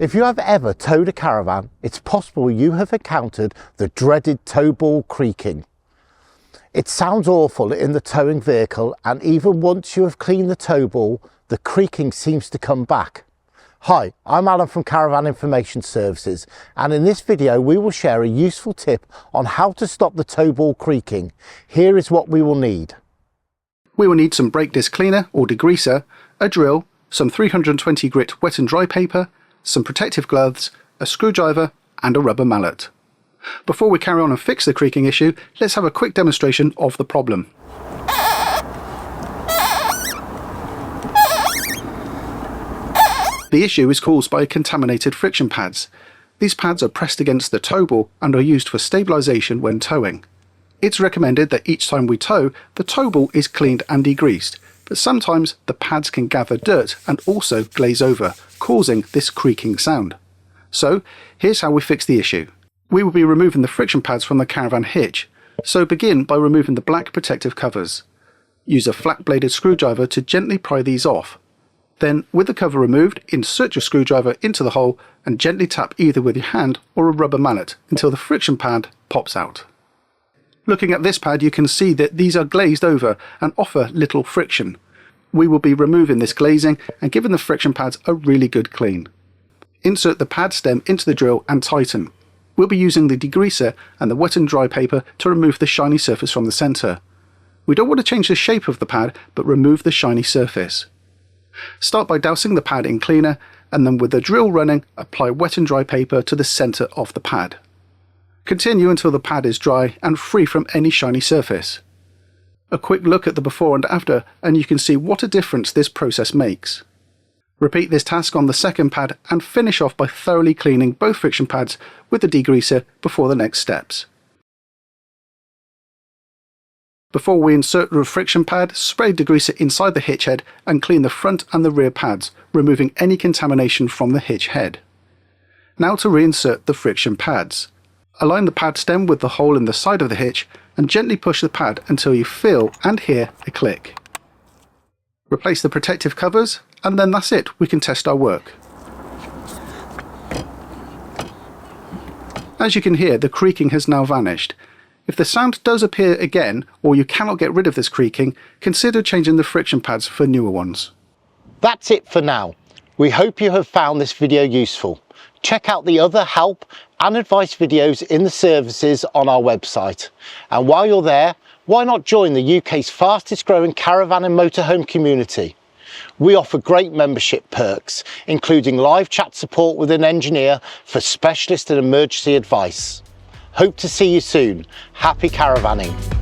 If you have ever towed a caravan, it's possible you have encountered the dreaded tow ball creaking. It sounds awful in the towing vehicle, and even once you have cleaned the tow ball, the creaking seems to come back. Hi, I'm Alan from Caravan Information Services, and in this video we will share a useful tip on how to stop the tow ball creaking. Here is what we will need. We will need some brake disc cleaner or degreaser, a drill, some 320 grit wet and dry paper, some protective gloves, a screwdriver and a rubber mallet. Before we carry on and fix the creaking issue, let's have a quick demonstration of the problem. The issue is caused by contaminated friction pads. These pads are pressed against the tow ball and are used for stabilisation when towing. It's recommended that each time we tow, the tow ball is cleaned and degreased, but sometimes the pads can gather dirt and also glaze over, causing this creaking sound. So here's how we fix the issue. We will be removing the friction pads from the caravan hitch, so begin by removing the black protective covers. Use a flat bladed screwdriver to gently pry these off. Then, with the cover removed, insert your screwdriver into the hole and gently tap either with your hand or a rubber mallet until the friction pad pops out. Looking at this pad, you can see that these are glazed over and offer little friction. We will be removing this glazing and giving the friction pads a really good clean. Insert the pad stem into the drill and tighten. We'll be using the degreaser and the wet and dry paper to remove the shiny surface from the centre. We don't want to change the shape of the pad, but remove the shiny surface. Start by dousing the pad in cleaner, and then with the drill running, apply wet and dry paper to the centre of the pad. Continue until the pad is dry and free from any shiny surface. A quick look at the before and after, and you can see what a difference this process makes. Repeat this task on the second pad and finish off by thoroughly cleaning both friction pads with the degreaser before the next steps. Before we insert the friction pad, spray degreaser inside the hitch head and clean the front and the rear pads, removing any contamination from the hitch head. Now to reinsert the friction pads. Align the pad stem with the hole in the side of the hitch and gently push the pad until you feel and hear a click. Replace the protective covers, and then that's it, we can test our work. As you can hear, the creaking has now vanished. If the sound does appear again, or you cannot get rid of this creaking, consider changing the friction pads for newer ones. That's it for now. We hope you have found this video useful. Check out the other help and advice videos in the services on our website. And while you're there, why not join the UK's fastest growing caravan and motorhome community? We offer great membership perks, including live chat support with an engineer for specialist and emergency advice. Hope to see you soon. Happy caravanning.